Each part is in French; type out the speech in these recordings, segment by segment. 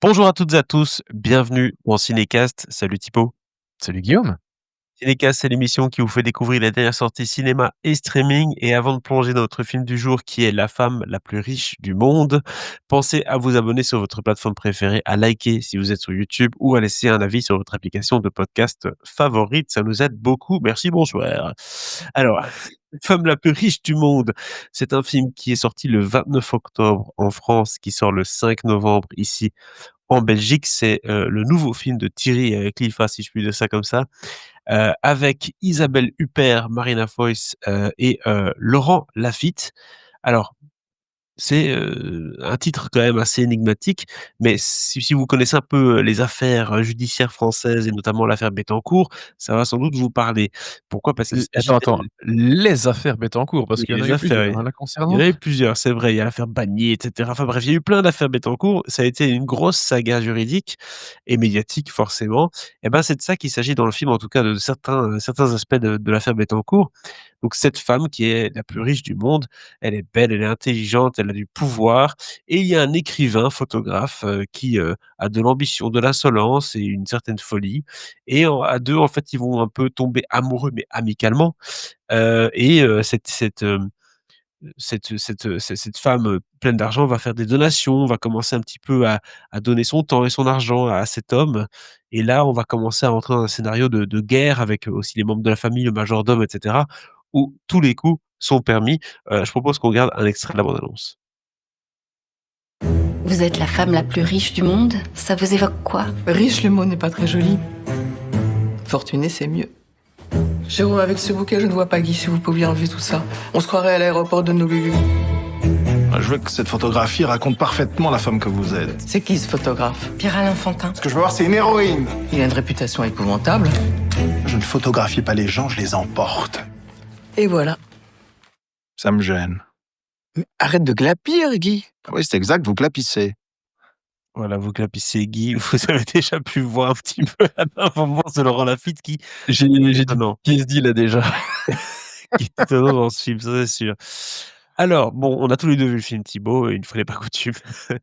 Bonjour à toutes et à tous, bienvenue dans Cinécast. Salut Thibaut. Salut Guillaume. Cinécast, c'est l'émission qui vous fait découvrir les dernières sorties cinéma et streaming. Et avant de plonger dans notre film du jour qui est La femme la plus riche du monde, pensez à vous abonner sur votre plateforme préférée, à liker si vous êtes sur YouTube ou à laisser un avis sur votre application de podcast favorite. Ça nous aide beaucoup. Merci, bonsoir. Alors, La femme la plus riche du monde, c'est un film qui est sorti le 29 octobre en France, qui sort le 5 novembre ici en Belgique. C'est le nouveau film de Thierry Cliffat, si je puis dire ça comme ça, avec Isabelle Huppert, Marina Foïs, et Laurent Lafitte. Alors, c'est, un titre quand même assez énigmatique, mais si vous connaissez un peu les affaires, judiciaires françaises et notamment l'affaire Bettencourt, ça va sans doute vous parler. Pourquoi? Parce qu'il L s'agit attends, les affaires Bettencourt, parce oui, qu'il y en a les eu affaires, plusieurs, hein, la il y en concernant? a eu plusieurs, c'est vrai. Il y a l'affaire Bagné et cetera. Enfin bref, il y a eu plein d'affaires Bettencourt. Ça a été une grosse saga juridique et médiatique forcément. Et ben, c'est de ça qu'il s'agit dans le film, en tout cas de certains aspects de l'affaire Bettencourt. Donc cette femme qui est la plus riche du monde, elle est belle, elle est intelligente, elle a du pouvoir et il y a un écrivain, photographe, qui, a de l'ambition, de l'insolence et une certaine folie et à 2, en fait, ils vont un peu tomber amoureux mais amicalement, cette femme, pleine d'argent va faire des donations, va commencer un petit peu à donner son temps et son argent à cet homme et là, on va commencer à rentrer dans un scénario de guerre avec, aussi les membres de la famille, le majordome et cetera, où tous les coups sont permis. Je propose qu'on regarde un extrait de la bande annonce. Vous êtes la femme la plus riche du monde? Ça vous évoque quoi? Riche, le mot n'est pas très joli. Fortuné, c'est mieux. Jérôme, avec ce bouquet, je ne vois pas Guy, si vous pouviez enlever tout ça. On se croirait à l'aéroport de Honolulu. Je veux que cette photographie raconte parfaitement la femme que vous êtes. C'est qui ce photographe? Pierre-Alain Fantin. Ce que je veux voir, c'est une héroïne. Il a une réputation épouvantable. Je ne photographie pas les gens, je les emporte. Et voilà. Ça me gêne. Mais arrête de glapir, Guy. Oui, c'est exact, vous clapissez. Voilà, vous clapissez Guy, vous avez déjà pu voir un petit peu la performance de Laurent Lafitte J'ai du étonnant, PSD là déjà. qui est étonnant dans ce film, ça c'est sûr. Alors, bon, on a tous les 2 vu le film Thibaut, une fois n'est pas coutume. Oui.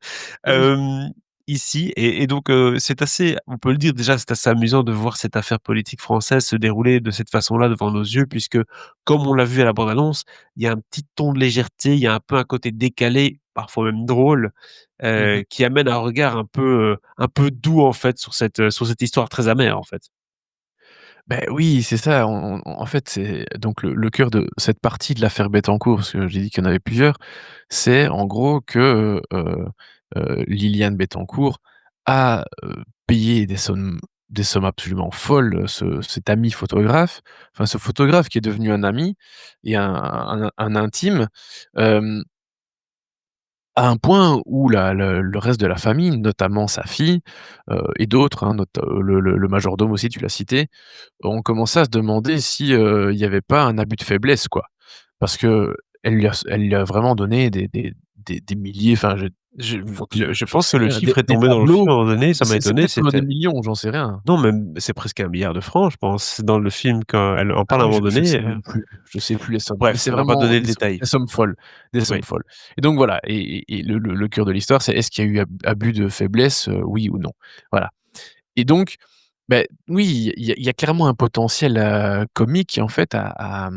Hem, Ici et donc c'est assez, on peut le dire déjà, c'est assez amusant de voir cette affaire politique française se dérouler de cette façon-là devant nos yeux puisque, comme on l'a vu à la bande annonce, il y a un petit ton de légèreté, il y a un peu un côté décalé, parfois même drôle, Mmh. qui amène un regard un peu doux en fait sur cette histoire très amère en fait. Oui, c'est ça, en fait, c'est donc le cœur de cette partie de l'affaire Bettencourt, parce que j'ai dit qu'il y en avait plusieurs, c'est en gros que, Liliane Bettencourt a, payé des sommes absolument folles, cet ami photographe, enfin ce photographe qui est devenu un ami et un intime, hem à un point où le reste de la famille, notamment sa fille, et d'autres, hein, le majordome aussi, tu l'as cité, ont commencé à se demander si, il y avait pas un abus de faiblesse, quoi. Parce qu'elle lui a vraiment donné des milliers, enfin Je faut que je j'en pense que sais le rien, chiffre est des tombé dans le film tableaux, à un moment donné, ça m'a c'est étonné, peut-être dans des c'était millions, j'en sais rien. non, même c'est presque 1 milliard de francs, je pense, dans le film quand elle en Ah parle à un oui, moment je donné, sais même plus, je sais plus les sommes, mais bref, c'est on va pas vraiment donner le détail. des sommes folles, des Oui. sommes folles. Et donc voilà, et le cœur de l'histoire, c'est est-ce qu'il y a eu abus de faiblesse, oui ou non? Voilà. Et donc, oui, il y a clairement un potentiel, comique en fait à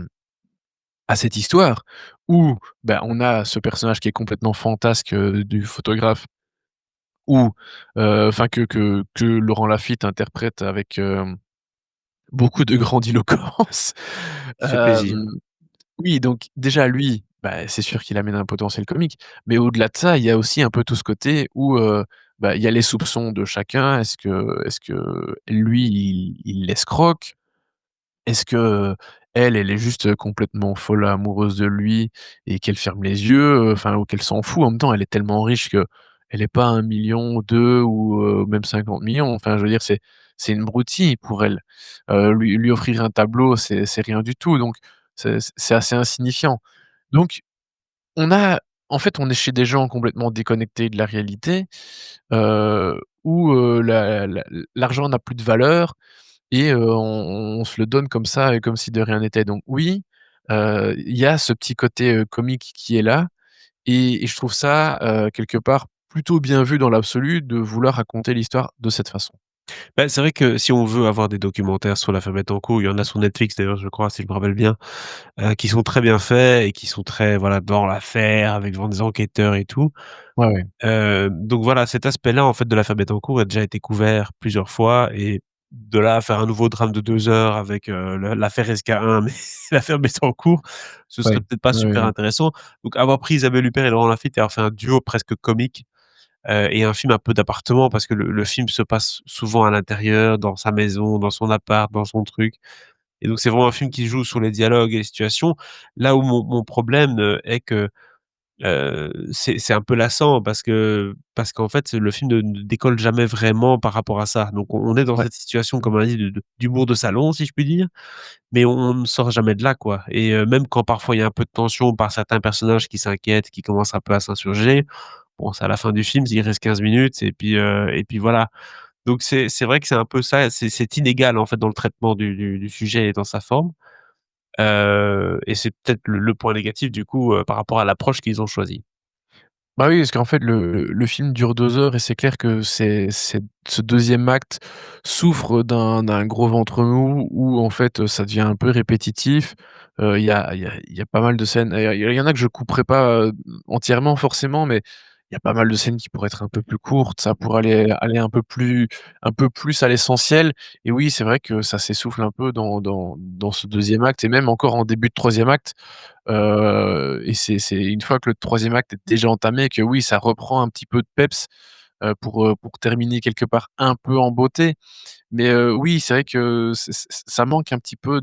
cette histoire où, on a ce personnage qui est complètement fantasque, du photographe ou, enfin que Laurent Lafitte interprète avec, beaucoup de grandiloquence. Ça fait plaisir. Hem, oui, donc déjà lui, c'est sûr qu'il amène un potentiel comique, mais au-delà de ça, il y a aussi un peu tout ce côté où, il y a les soupçons de chacun. Est-ce que lui, il l'escroque? Est-ce que, elle est juste complètement folle amoureuse de lui et qu'elle ferme les yeux, enfin ou qu'elle s'en fout? En même temps, elle est tellement riche qu'elle est pas 1 million 2 ou même 50 millions. Enfin, je veux dire, c'est une broutille pour elle. Lui offrir un tableau, c'est rien du tout, donc c'est assez insignifiant. Donc on a en fait, on est chez des gens complètement déconnectés de la réalité, où, l'argent n'a plus de valeur et on se le donne comme ça et comme si de rien n'était. Donc oui, il y a ce petit côté, comique qui est là et je trouve ça, quelque part plutôt bien vu dans l'absolu de vouloir raconter l'histoire de cette façon. Bah, c'est vrai que si on veut avoir des documentaires sur l'affaire Bettencourt, il y en a sur Netflix d'ailleurs, je crois, si je me rappelle bien, qui sont très bien faits et qui sont très, voilà, dans l'affaire avec vraiment des enquêteurs et tout. Ouais, ouais. Donc voilà, cet aspect-là, en fait, de l'affaire Bettencourt a déjà été couvert plusieurs fois et de là à faire un nouveau drame de 2 heures avec, l'affaire SK1, mais l'affaire Bettencourt, ce serait Ouais. peut-être pas Ouais, ouais, super ouais. intéressant. Donc avoir pris Isabelle Huppert et Laurent Lafitte et avoir fait un duo presque comique, et un film un peu d'appartement parce que le film se passe souvent à l'intérieur, dans sa maison, dans son appart, dans son truc et donc c'est vraiment un film qui joue sur les dialogues et les situations. Là où mon problème, est que c'est un peu lassant parce qu'en fait, le film ne décolle jamais vraiment par rapport à ça. Donc on est dans Ouais. cette situation, comme on a dit, de d'humour de salon, si je puis dire, mais on ne sort jamais de là, quoi et même quand parfois il y a un peu de tension par certains personnages qui s'inquiètent, qui commencent un peu à s'insurger, bon, c'est à la fin du film, il reste 15 minutes et puis voilà. Donc c'est vrai que c'est un peu ça, c'est inégal, en fait, dans le traitement du sujet et dans sa forme, et c'est peut-être le point négatif, du coup, par rapport à l'approche qu'ils ont choisie. Bah, oui, parce qu'en fait, le film dure 2 heures et c'est clair que c'est ce deuxième acte souffre d'un gros ventre mou où en fait, ça devient un peu répétitif. Il y a pas mal de scènes et il y en a que je couperai pas, entièrement forcément, mais il y a pas mal de scènes qui pourraient être un peu plus courtes, ça pourrait aller un peu plus à l'essentiel et oui, c'est vrai que ça s'essouffle un peu dans ce deuxième acte et même encore en début de troisième acte. Et c'est une fois que le troisième acte est déjà entamé que oui, ça reprend un petit peu de peps, pour terminer quelque part un peu en beauté. Mais, oui, c'est vrai que ça manque un petit peu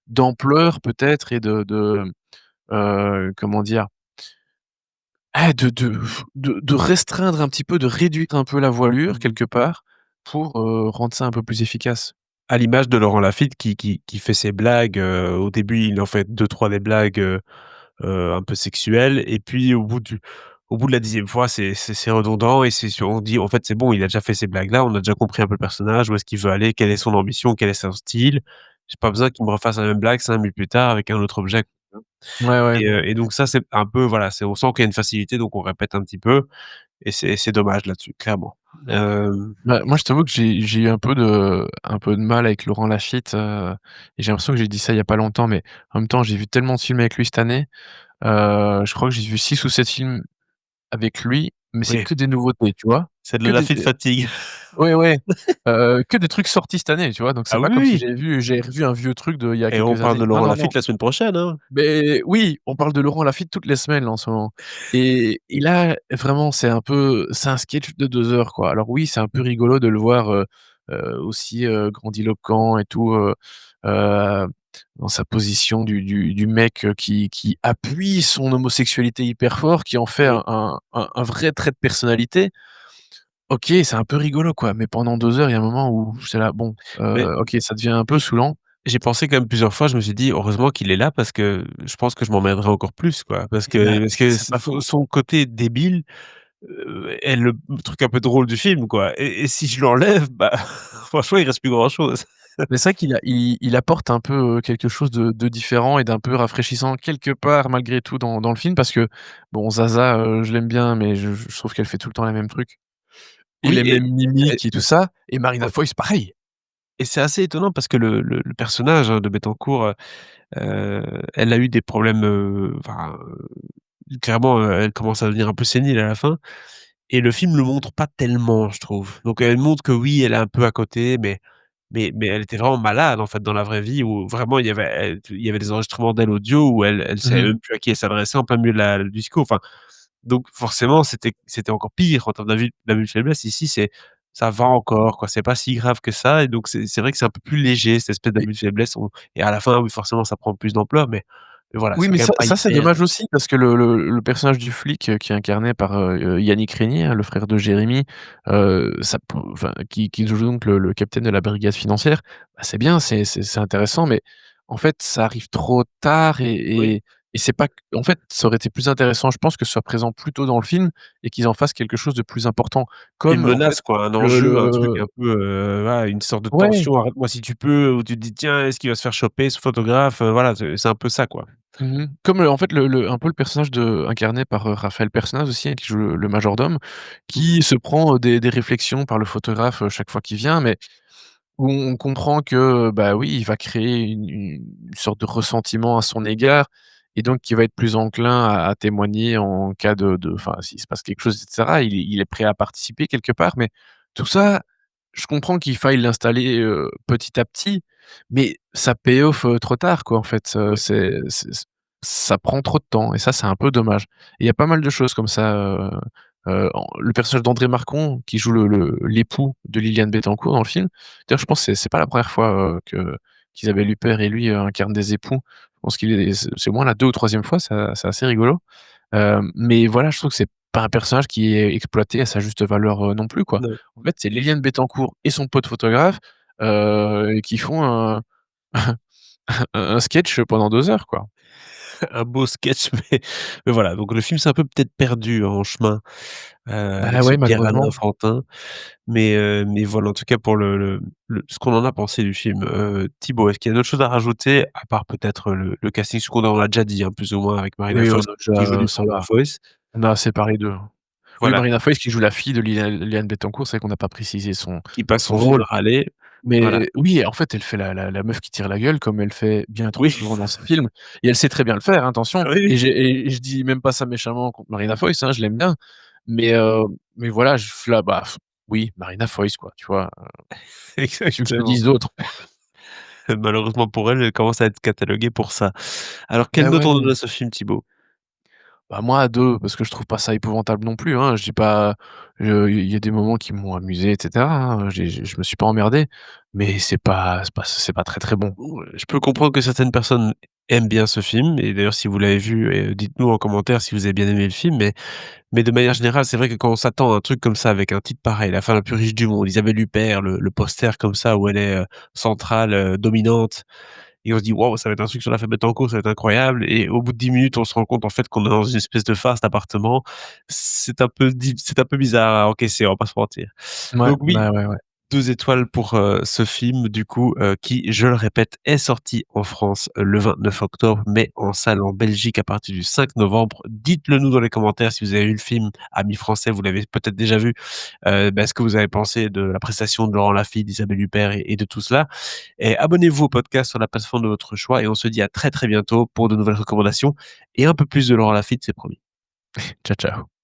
d'ampleur peut-être et comment dire? De restreindre un petit peu, de réduire un peu la voilure Mmh. quelque part pour, rendre ça un peu plus efficace. À l'image de Laurent Lafitte qui fait ses blagues, au début, il en fait deux trois des blagues, un peu sexuelles et puis au bout de la 10e fois, c'est redondant et c'est on dit: «En fait, c'est bon, il a déjà fait ces blagues-là, on a déjà compris un peu le personnage, où est-ce qu'il veut aller, quelle est son ambition, quel est son style. J'ai pas besoin qu'il me refasse la même blague 5 minutes plus tard avec un autre objet». Ouais, ouais. Et donc ça, c'est un peu voilà, c'est on sent qu'il y a une facilité, donc on répète un petit peu et c'est dommage là-dessus, clairement. Hem, Bah, moi, je t'avoue que j'ai eu un peu de mal avec Laurent Lafitte, et j'ai l'impression que j'ai dit ça il y a pas longtemps, mais en même temps, j'ai vu tellement de films avec lui cette année. Je crois que j'ai vu 6 ou 7 films avec lui, mais c'est oui, que des nouveautés, tu vois? c'est de Que la des Lafitte fatigue. Ouais, ouais, que des trucs sortis cette année, tu vois? Donc c'est Ah pas oui, comme si oui j'avais revu un vieux truc d'il y a et on quelques parle années. de Non, Laurent non, non. Lafitte la semaine prochaine, hein. Mais oui, on parle de Laurent Lafitte toutes les semaines là, en ce moment et là, vraiment, c'est un sketch de 2 heures, quoi. Alors oui, c'est un peu rigolo de le voir, aussi, grandiloquent et tout, heu, dans sa position du mec, qui appuie son homosexualité hyper fort, qui en fait Oui, un vrai trait de personnalité. OK, c'est un peu rigolo, quoi, mais pendant 2 heures, il y a un moment où j'étais là: «Bon, mais OK, ça devient un peu saoulant». j'ai pensé quand même plusieurs fois, je me suis dit: «Heureusement qu'il est là parce que je pense que je m'emmènerais encore plus, quoi». Eh ben, Parce que c'est pas faux. son côté débile, est le truc un peu drôle du film, quoi et si je l'enlève, bah, franchement, il reste plus grand chose. Mais c'est vrai qu'il apporte un peu, quelque chose de différent et d'un peu rafraîchissant quelque part malgré tout dans le film parce que bon Zaza, je l'aime bien mais je trouve qu'elle fait tout le temps les mêmes trucs et Oui les mêmes mimiques et tout ça et Marina ouais Foïs pareil. et c'est assez étonnant parce que le personnage, hein, de Bettencourt, elle a eu des problèmes, enfin, clairement, elle commence à devenir un peu sénile à la fin et le film le montre pas tellement, je trouve. Donc elle montre que oui, elle est un peu à côté, mais elle était vraiment malade, en fait, dans la vraie vie où vraiment il y avait des enregistrements d'elle audio où elle Mmh savait mh. même plus à qui elle s'adressait en plein milieu de la du discours. Enfin, donc forcément, c'était encore pire en termes d'abus de faiblesse. Ici, ça va encore, quoi, c'est pas si grave que ça et donc c'est vrai que c'est un peu plus léger, cette espèce Et d'abus de faiblesse. On et à la fin, oui, forcément, ça prend plus d'ampleur, mais voilà, oui, c'est mais quand même ça pas ça c'est hyper dommage aussi parce que le personnage du flic, qui est incarné par, Yannick Régnier, hein, le frère de Jérémy, ça pou enfin qui joue donc le capitaine de la brigade financière, bah, c'est bien, c'est intéressant, mais en fait, ça arrive trop tard oui. et c'est pas q en fait, ça aurait été plus intéressant, je pense, que ce soit présent plus tôt dans le film et qu'ils en fassent quelque chose de plus important. Une Comme en fait menace quoi, un enjeu, un truc le un peu, voilà, une sorte de ouais. tension, arrête-moi si tu peux, où tu te dis: «Tiens, est-ce qu'il va se faire choper ce photographe?» Voilà, c'est un peu ça quoi. Mmh. Comme, en fait, le un peu le personnage incarné par, Raphaël Personnaz aussi, hein, qui joue le majordome, Mmh. qui se prend, des réflexions par le photographe, chaque fois qu'il vient, mais où on comprend que, bah, oui, il va créer une sorte de ressentiment à son égard et donc qui va être plus enclin à témoigner en cas de enfin, s'il se passe quelque chose et cetera. Il est prêt à participer quelque part, mais tout ça, je comprends qu'il faille l'installer, petit à petit, mais ça paye off, trop tard, quoi, en fait. Ouais. Ça prend trop de temps et ça, c'est un peu dommage. Et il y a pas mal de choses comme ça, en le personnage d'André Marcon qui joue l'époux de Liliane Bettencourt dans le film. D'ailleurs, je pense que c'est pas la première fois, que qu'Isabelle Huppert et lui, incarnent des époux. Je pense qu'il est c'est au moins la 2 ou troisième fois, c'est assez rigolo. Mais voilà, je trouve que c'est pas un personnage qui est exploité à sa juste valeur, non plus, quoi. Non. En fait, c'est Liliane Bettencourt et son pote photographe, qui font un un sketch pendant 2 heures, quoi. Un beau sketch, mais voilà, donc le film s'est un peu peut-être perdu en chemin, Bah, avec ce ouais, Pierre-Alain malheureusement. Fantin, mais voilà, en tout cas pour le ce qu'on en a pensé du film. Thibaut, est-ce qu'il y a d'autres choses à rajouter, à part peut-être le casting secondaire? On l'a déjà dit, hein, plus ou moins avec Marina Oui, on Foïs a qui est déjà venue ça pour The va. Voice. On a assez parlé d'eux. Oui, Voilà, Marina Foïs qui joue la fille de Liliane Bettencourt, c'est vrai qu'on n'a pas précisé qui passe son son film rôle. Râler, voilà. Mais oui, en fait, elle fait la meuf qui tire la gueule comme elle fait bien trop Oui, souvent dans ses films et elle sait très bien le faire, hein, attention. oui, oui, Et je dis même pas ça méchamment contre Marina Foïs, hein, je l'aime bien. Mais mais voilà, je suis là, bah, oui, Marina Foïs, quoi, tu vois? Qu'est-ce que tu veux que je te exactement. dise d'autre? Malheureusement pour elle, elle commence à être cataloguée pour ça. Alors quelle Bah, note on donne ouais. à ce film, Thibaut? Bah, moi à 2 parce que je trouve pas ça épouvantable non plus, hein. Je dis pas, il y a des moments qui m'ont amusé et cetera, hein. Je me suis pas emmerdé, mais c'est pas très, très bon. Ouais, je peux comprendre que certaines personnes aiment bien ce film et d'ailleurs si vous l'avez vu, dites-nous en commentaire si vous avez bien aimé le film, mais de manière générale, c'est vrai que quand on s'attend à un truc comme ça avec un titre pareil, La femme la plus riche du monde, Isabelle Huppert, le poster comme ça où elle est, centrale, dominante et on se dit: «Waouh, ça va être un truc sur la femme Bettencourt, ça va être incroyable» et au bout de 10 minutes, on se rend compte en fait qu'on est dans une espèce de farce d'appartement. C'est un peu bizarre à encaisser, on va pas se mentir. Ouais, Donc oui, bah, ouais, ouais. 2 étoiles pour, ce film du coup, qui, je le répète, est sorti en France, le 29 octobre, mais en salle en Belgique à partir du 5 novembre. Dites-le nous dans les commentaires si vous avez vu le film. Amis français, vous l'avez peut-être déjà vu. Ce que vous avez pensé de la prestation de Laurent Lafitte, d'Isabelle Huppert et de tout cela. Et abonnez-vous au podcast sur la plateforme de votre choix et on se dit à très, très bientôt pour de nouvelles recommandations et un peu plus de Laurent Lafitte, c'est promis. Ciao, ciao.